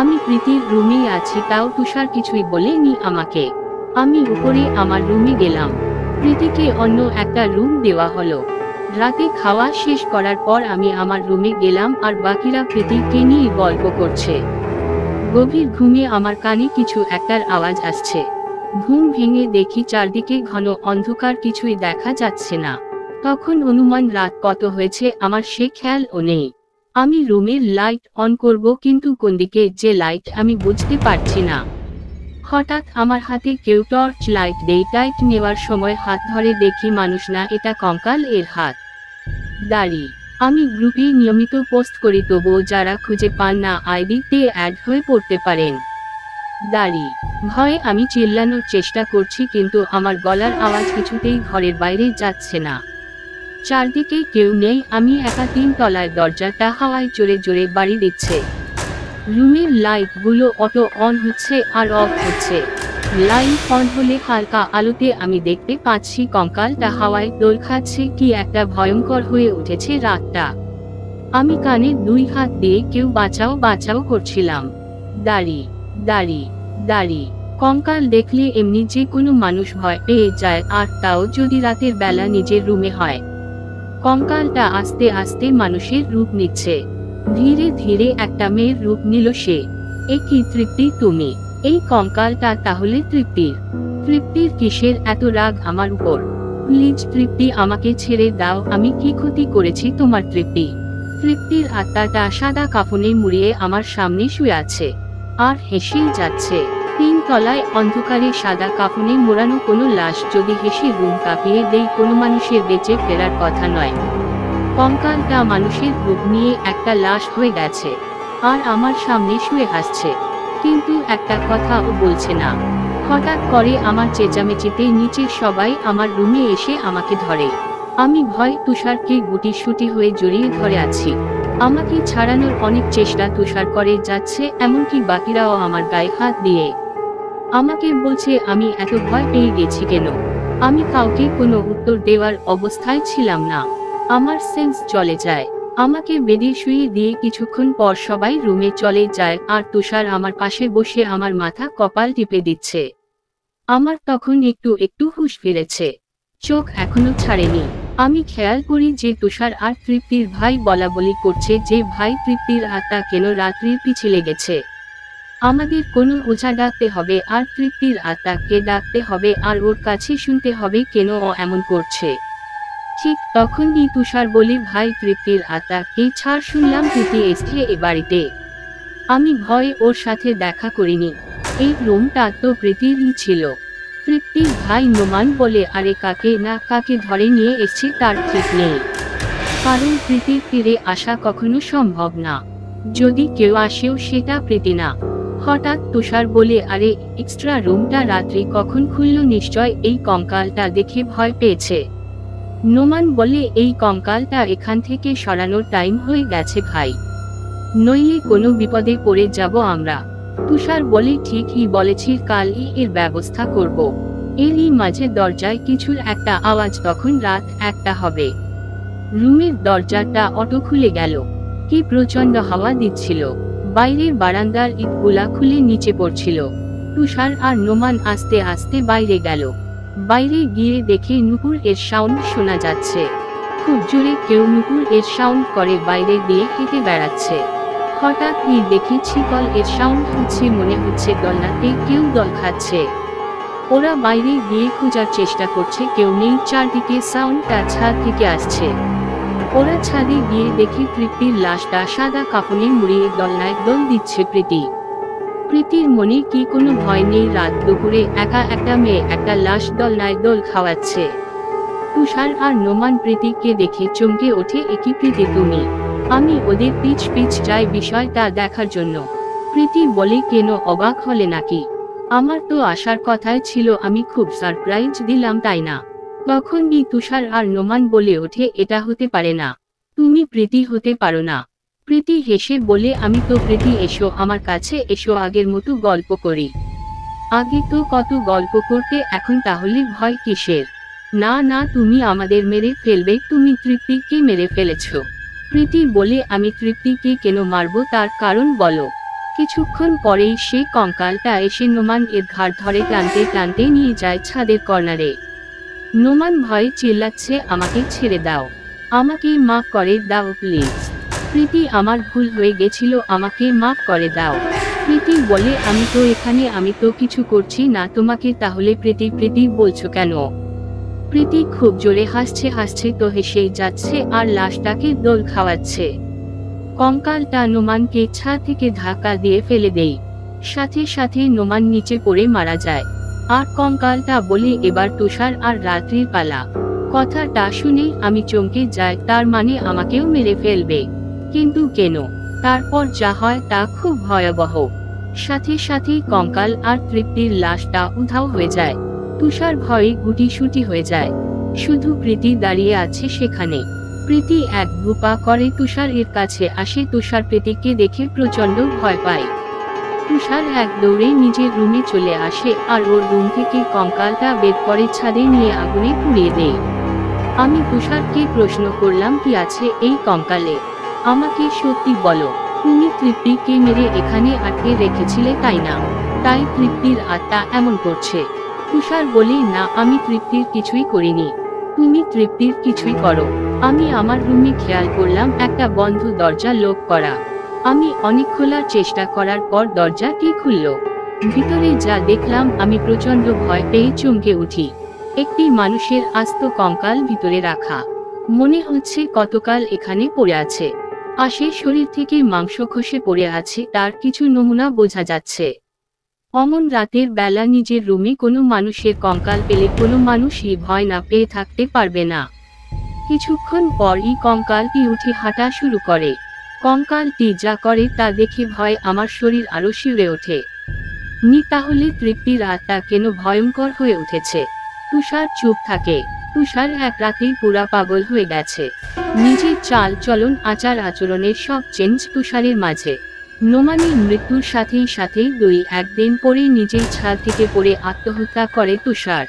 আমি প্রীতির রুমেই আছি, তাও তুষার কিছুই বলেনি আমাকে। আমি উপরে আমার রুমে গেলাম। প্রীতিকে অন্য একটা রুম দেওয়া হলো। রাতে খাওয়া শেষ করার পর আমি আমার রুমে গেলাম, আর বাকিরা প্রীতিকে নিয়ে গল্প করছে। গভীর ঘুমে আমার কানে কিছু একটার আওয়াজ আসছে। ঘুম ভেঙে দেখি চারদিকে ঘন অন্ধকার, কিছুই দেখা যাচ্ছে না। তখন অনুমান রাত কত হয়েছে আমার সে খেয়ালও নেই। আমি রুমের লাইট অন করব, কিন্তু কোন দিকে যে লাইট আমি বুঝতে পারছি না। হঠাৎ আমার হাতে কেউ টর্চ লাইট দেয়। লাইট নেওয়ার সময় হাত ধরে দেখি মানুষ না, এটা কঙ্কাল এর হাত। দাড়ি। আমি গ্রুপে নিয়মিত পোস্ট করি, তবুও যারা খুঁজে পান না আইডিতে অ্যাড হয়ে পড়তে পারেন। দাড়ি। ভয়ে আমি চিল্লানোর চেষ্টা করছি কিন্তু আমার গলার আওয়াজ কিছুতেই ঘরের বাইরে যাচ্ছে না। চারদিকে কেউ নেই, আমি একা 3 তলায়, দরজাটা হাওয়ায় জোরে জোরে বাড়ি দিচ্ছে। রুমের লাইটগুলো অটো অন হচ্ছে আর অফ হচ্ছে। লাইট অন হলে হালকা আলোতে আমি দেখতে পাচ্ছি কঙ্কালটা হাওয়ায় দোল খাচ্ছে। কি একটা ভয়ঙ্কর হয়ে উঠেছে রাতটা। আমি কানে 2 হাত দিয়ে কেউ বাঁচাও বাঁচাও করছিলাম। দাড়ি, দাড়ি, দাড়ি। কঙ্কাল দেখলে এমনি যে কোনো মানুষ ভয় পেয়ে যায়, আর তাও যদি রাতের বেলা নিজের রুমে হয়। কঙ্কালটা আস্তে আস্তে মানুষের রূপ নিচ্ছে। ধীরে ধীরে একটা মেয়ের রূপ নিল সে। এ কি তৃপ্তি তুমি? এই কঙ্কালটা তাহলে তৃপ্তির? তৃপ্তির কিসের এত রাগ আমার উপর? প্লিজ তৃপ্তি, আমাকে ছেড়ে দাও। আমি কি ক্ষতি করেছি তোমার তৃপ্তি? তৃপ্তির আত্মাটা সাদা কাফনে মুড়িয়ে আমার সামনে শুয়ে আছে আর হেসেই যাচ্ছে। 3 তলায় অন্ধকারে সাদা কাফনে মোড়ানো কোনো লাশ যদি হেসে রুম কাঁপিয়ে দেই, কোনো মানুষের বেঁচে ফেরার কথা নয়। কঙ্কালটা মানুষের রূপ নিয়ে একটা লাশ হয়ে গেছে আর আমার সামনে শুয়ে হাসছে, কিন্তু একটা কথাও বলছে না। হঠাৎ করে আমার চেঁচামেচিতে নিচের সবাই আমার রুমে এসে আমাকে ধরে। আমি ভয় তুষারকে গুটিসুটি হয়ে জড়িয়ে ধরে আছি। আমাকে ছাড়ানোর অনেক চেষ্টা তুষার করে যাচ্ছে, এমনকি বাকিরাও আমার গায়ে হাত দিয়ে আমাকে বলছে আমি এত ভয় পেয়ে গেছি কেন। আমি কাউকে কোনো উত্তর দেওয়ার অবস্থায় ছিলাম না। আমার সেন্স চলে যায়। আমাকে বেডে শুয়ে দিয়ে কিছুক্ষণ পর সবাই রুমে চলে যায় আর তুষার আমার পাশে বসে আমার মাথা কপাল টিপে দিচ্ছে। আমার তখন একটু একটু হুঁশ ফিরেছে, চোখ এখনো ছাড়েনি। আমি খেয়াল করি যে তুষার আর তৃপ্তির ভাই বলাবলি করছে যে ভাই তৃপ্তির আত্মা কেন রাত্রির পিছে লেগেছে। আমাদের কোনো ওঝা ডাকতে হবে আর তৃপ্তির আত্মাকে ডাকতে হবে আর ওর কাছে শুনতে হবে কেন ও এমন করছে। ঠিক তখনই তুষার বলে, ভাই তৃপ্তির আত্মাকে ছাড়, শুনলাম তৃপ্তি এসছে এ বাড়িতে। আমি ভয়ে ওর সাথে দেখা করিনি। এই রুমটা তো প্রীতিরই ছিল। তৃপ্তির ভাই নোমান বলে, আরে কাকে না কাকে ধরে নিয়ে এসছি তার ঠিক নেই, কারণ প্রীতির তীরে আসা কখনো সম্ভব না। যদি কেউ আসেও সেটা প্রীতি না। হঠাৎ তুষার বলে, আরে এক্সট্রা রুমটা রাত্রি কখন খুলল? নিশ্চয় এই কঙ্কালটা দেখে ভয় পেয়েছে। নোমান বলে, এই কঙ্কালটা এখান থেকে সরানোর টাইম হয়ে গেছে ভাই, নইলে কোনো বিপদে পড়ে যাব আমরা। তুষার বলে, ঠিকই বলেছিস, কালই এর ব্যবস্থা করব। এরই মাঝে দরজায় কিছুর একটা আওয়াজ, তখন রাত 1টা হবে। রুমের দরজাটা অটো খুলে গেল। কি প্রচন্ড হাওয়া দিচ্ছিল। বাইরের বারান্দার ইটগুলা খুলে নিচে পড়ছিল। তুষার আর নোমান আস্তে আস্তে বাইরে গেল। বাইরে গিয়ে দেখে নুপুর এর সাউন্ড শোনা যাচ্ছে। খুব জোরে কেউ নুপুর এর সাউন্ড করে বাইরে দিয়ে হেঁটে বেড়াচ্ছে। হঠাৎ দেখি ছিকল এর সাউন্ড হচ্ছে, মনে হচ্ছে দোলনাতে কেউ দল খাচ্ছে। ওরা বাইরে গিয়ে খোঁজার চেষ্টা করছে, কেউ নেই। চারদিকে সাউন্ডটা ছাদ থেকে আসছে। ওরা ছাদে গিয়ে দেখি তৃপ্তির লাশটা সাদা কাফনে মুড়িয়ে দোলনায় দোল দিচ্ছে প্রীতি। প্রীতির মনে কি কোনো ভয় নেই? রাত দুপুরে একা একটা মেয়ে একটা লাশ দোলনায় দোল খাওয়াচ্ছে। তুষার আর নোমান প্রীতিকে দেখে চমকে ওঠে, একই প্রীতি তুমি? আমি ওদের পিছ পিছ যাই বিষয়টা দেখার জন্য। প্রীতি বলে, কেন, অবাক হলে নাকি? আমার তো আসার কথাই ছিল, আমি খুব সারপ্রাইজ দিলাম তাই না? তখনই তুষার আর নোমান বলে ওঠে, এটা হতে পারে না, তুমি প্রীতি হতে পারো না। প্রীতি হেসে বলে, আমি তো প্রীতি, এসো আমার কাছে এসো, আগের মতো গল্প করি। আগে তো কত গল্প করতে, এখন তাহলে ভয় কিসের? না না, তুমি আমাদের মেরে ফেলবে, তুমি তৃপ্তিকে মেরে ফেলেছ। প্রীতি বলে, আমি তৃপ্তিকে কেন মারব, তার কারণ বলো। কিছুক্ষণ পরেই সে কঙ্কালটা এসে নোমান এর ঘাড় ধরে টানতে টানতে নিয়ে যায় ছাদের কর্নারে। নোমান ভয়ে চিল্লাচ্ছে, আমাকে ছেড়ে দাও, আমাকে মাফ করে দাও প্লিজ। প্রীতি, আমার ভুল হয়ে গেছিল, আমাকে মাফ করে দাও। প্রীতি বলে, আমি তো এখানে, আমি তো কিছু করছি না তোমাকে, তাহলে প্রীতি প্রীতি বলছো কেন? প্রীতি খুব জোরে হাসছে, হাসছে তো হেসেই যাচ্ছে আর লাশটাকে দোল খাওয়াচ্ছে। কঙ্কালটা নোমানকে ছাদ থেকে ধাক্কা দিয়ে ফেলে দেই। সাথে সাথে নোমান নিচে পড়ে মারা যায়। আর কঙ্কালটা বলে, এবার তুষার আর রাত্রির পালা। কথাটা শুনে আমি চমকে যাই, তার মানে আমাকেও মেরে ফেলবে। কিন্তু কেন? তারপর যা হয় তা খুব ভয়াবহ। সাথে সাথেই কঙ্কাল আর তৃপ্তির লাশটা উধাও হয়ে যায়। তুষার ভয়ে গুটিসুটি হয়ে যায়। শুধু প্রীতি দাঁড়িয়ে আছে সেখানে। প্রীতি এক দুপা করে তুষার এর কাছে আসে। তুষার প্রীতিকে দেখে প্রচন্ড ভয় পায়। তুষার এক দৌড়ে নিজের রুমে চলে আসে আর ওর রুম থেকে কঙ্কালটা বের করে ছাদে নিয়ে আগুনে পুড়িয়ে দেয়। আমি তুষারকে প্রশ্ন করলাম, কি আছে এই কঙ্কালে? আমাকে সত্যি বলো, তুমি তৃপ্তিকে মেরে এখানে আটকে রেখেছিলে তাই না? তাই তৃপ্তির আত্মা এমন করছে। তুষার বলে, না, আমি তৃপ্তির কিছুই করিনি। তুমি তৃপ্তির কিছুই করো। আমি আমার রুমে খেয়াল করলাম একটা বন্ধ দরজা লক করা। আমি অনেক খোলার চেষ্টা করার পর দরজাটি খুলল। ভিতরে যা দেখলাম আমি প্রচন্ড ভয় পেয়ে চমকে উঠি। একটি মানুষের আস্ত কঙ্কাল ভিতরে রাখা। মনে হচ্ছে কতকাল এখানে পড়ে আছে। পাশে শরীর থেকে মাংস খসে পড়ে আছে, তার কিছু নমুনা বোঝা যাচ্ছে। অমন রাতের বেলা নিজের রুমে কোনো মানুষের কঙ্কাল পেলে কোনো মানুষই ভয় না পেয়ে থাকতে পারবে না। কিছুক্ষণ পরই কঙ্কালটি উঠে হাঁটা শুরু করে। কঙ্কালটি যা করে তা দেখে ভয় আমার শরীর আরো শিউরে ওঠে। তাহলে তৃপ্তির আত্মা কেন ভয়ঙ্কর হয়ে উঠেছে? তুষার চুপ থাকে। তুষার এক রাতেই পুরা পাগল হয়ে গেছে। নিজের চাল চলন আচার আচরণের সব চেঞ্জ তুষারের মাঝে। নোমানের মৃত্যুর সাথেই সাথেই 2-1 দিন পরে নিজের ছাদ থেকে পড়ে আত্মহত্যা করে তুষার।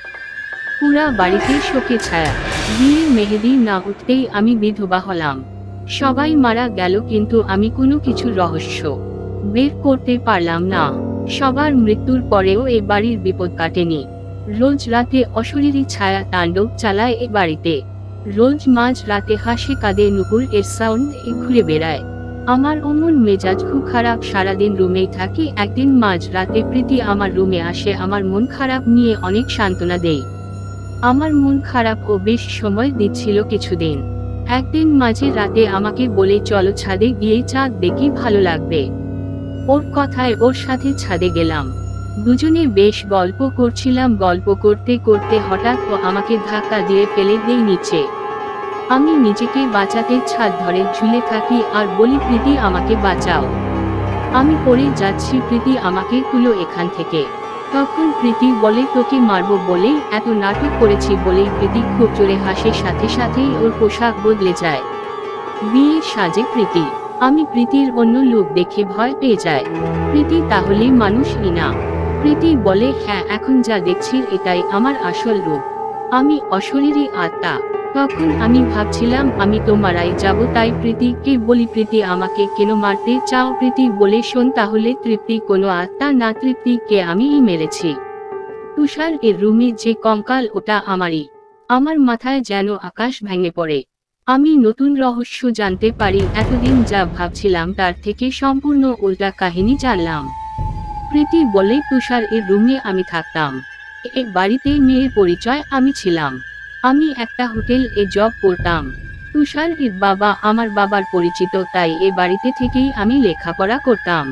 পুরা বাড়িতে শোকে ছায়া। বিয়ের মেহেদি না উঠতেই আমি বিধবা হলাম। সবাই মারা গেল, কিন্তু আমি কোনো কিছু রহস্য বের করতে পারলাম না। সবার মৃত্যুর পরেও এ বাড়ির বিপদ কাটেনি। রোজ রাতে অশরীরী ছায়া তাণ্ডব চালায় এ বাড়িতে। রোজ মাঝ রাতে হাসে কাঁদে নুপুর এর সাউন্ড ঘুরে বেড়ায়। আমার অমন মেজাজ খুব খারাপ, সারাদিন রুমেই থাকি। একদিন মাঝ রাতে প্রীতি আমার রুমে আসে, আমার মন খারাপ নিয়ে অনেক সান্ত্বনা দেয়। আমার মন খারাপ ও বেশ সময় দিচ্ছিল কিছুদিন। একদিন মাঝে রাতে আমাকে বলে, চলো ছাদে গিয়ে চাঁদ দেখি, ভালো লাগবে। ওর কথায় ওর সাথে ছাদে গেলাম। দুজনে বেশ গল্প করছিলাম। গল্প করতে করতে হঠাৎ ও আমাকে ধাক্কা দিয়ে ফেলে দেয় নিচে। আমি নিজেকে বাঁচাতে ছাদ ধরে ঝুলে থাকি আর বলি, প্রীতি আমাকে বাঁচাও, আমি পড়ে যাচ্ছি, প্রীতি আমাকে তুলো এখান থেকে। তখন প্রীতি বলে, তোকে মারবো বলেই এত নাটক করেছি বলেই। প্রীতি খুব জোরে হাসে, সাথে সাথেই ওর পোশাক বদলে যায়। বিয়ের সাজে প্রীতি। আমি প্রীতির অন্য লোক দেখে ভয় পেয়ে যায়। প্রীতি তাহলে মানুষই না? প্রীতি বলে, হ্যাঁ, এখন যা দেখছি এটাই আমার আসল রূপ। আমি অশরীরী আত্মা। তখন আমি ভাবছিলাম আমি তো মারাই যাব, তাই প্রীতিকে বলি, প্রীতি আমাকে কেন মারতে চাও? প্রীতি বলে, শোন তাহলে, তৃপ্তি কোনো আত্মা না, তৃপ্তিকে আমিই মেরেছি। তুষার এর রুমে যে কঙ্কাল ওটা আমারই। আমার মাথায় যেন আকাশ ভেঙে পড়ে। আমি নতুন রহস্য জানতে পারি। এতদিন যা ভাবছিলাম তার থেকে সম্পূর্ণ উল্টা কাহিনী জানলাম। প্রীতি বলে, তুষার এর রুমে আমি থাকতাম। এ বাড়িতে মেয়ের পরিচয় আমি ছিলাম। আমি একটা হোটেল এ জব করতাম। তুষার এর বাবা আমার বাবার পরিচিত, তাই এ বাড়িতে থেকেই আমি লেখাপড়া করতাম।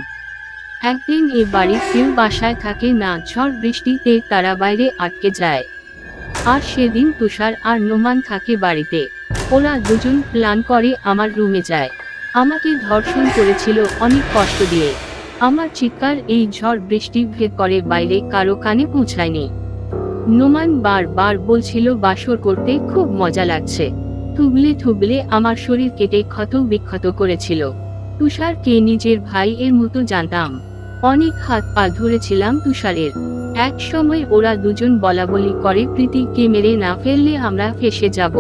একদিন এ বাড়ির কেউ বাসায় থাকে না। ঝড় বৃষ্টিতে তারা বাইরে আটকে যায়। আর সেদিন তুষার আর নোমান থাকে বাড়িতে। ওরা দুজন প্ল্যান করে আমার রুমে যায়। আমাকে ধর্ষণ করেছিল অনেক কষ্ট দিয়ে। আমার চিৎকার এই ঝড় বৃষ্টি ভেদ করে বাইরে কারো কানে পৌঁছায়নি। নোমান বারবার বলছিল বাসর করতে খুব মজা লাগছে। থুবলে থুবলে আমার শরীর কেটে ক্ষত বিক্ষত করেছিল। তুষারকে নিজের ভাই এর মতো জানতাম। অনেক হাত পা ধরেছিলাম তুষারের। এক সময় ওরা দুজন বলাবলি করে, প্রীতিকে মেরে না ফেললে আমরা ফেঁসে যাব।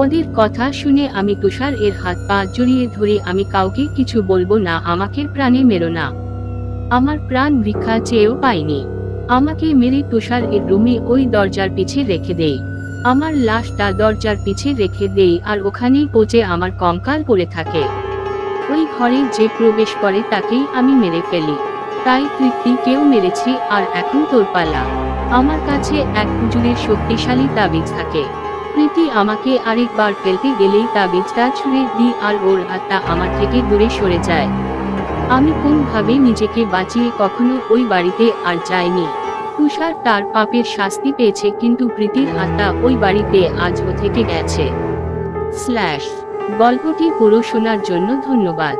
ওদের কথা শুনে আমি তুষার এর হাত পা জড়িয়ে ধরি। আমি কাউকে কিছু বলবো না, আমাকে প্রাণে মেরো না। আমার প্রাণ ভিক্ষা চেয়েও পাইনি। আমাকে মেরে তুষার এর রুমে ওই দরজার পিছে রেখে দেয়। আমার লাশটা দরজার পিছে রেখে দেই আর ওখানেই পচে আমার কঙ্কাল পড়ে থাকে। ওই ঘরে যে প্রবেশ করে তাকেই আমি মেরে ফেলি। তাই তৃপ্তিকেও মেরেছি। আর এখন তোর পালা। আমার কাছে এক হুজুরের শক্তিশালী তাবিজ থাকে। প্রীতি আমাকে আরেকবার ফেলতে গেলেই তাবিজটা ছুঁড়ে দিই আর ওর আত্মা আমার থেকে দূরে সরে যায়। আমি কোনভাবে নিজেকে বাঁচিয়ে কখনো ওই বাড়িতে আর যাইনি। তুষার তার পাপের শাস্তি পেয়েছে, কিন্তু প্রীতির আত্মা ওই বাড়িতে আজও থেকে গেছে। গল্পটি পুরো শোনার জন্য ধন্যবাদ।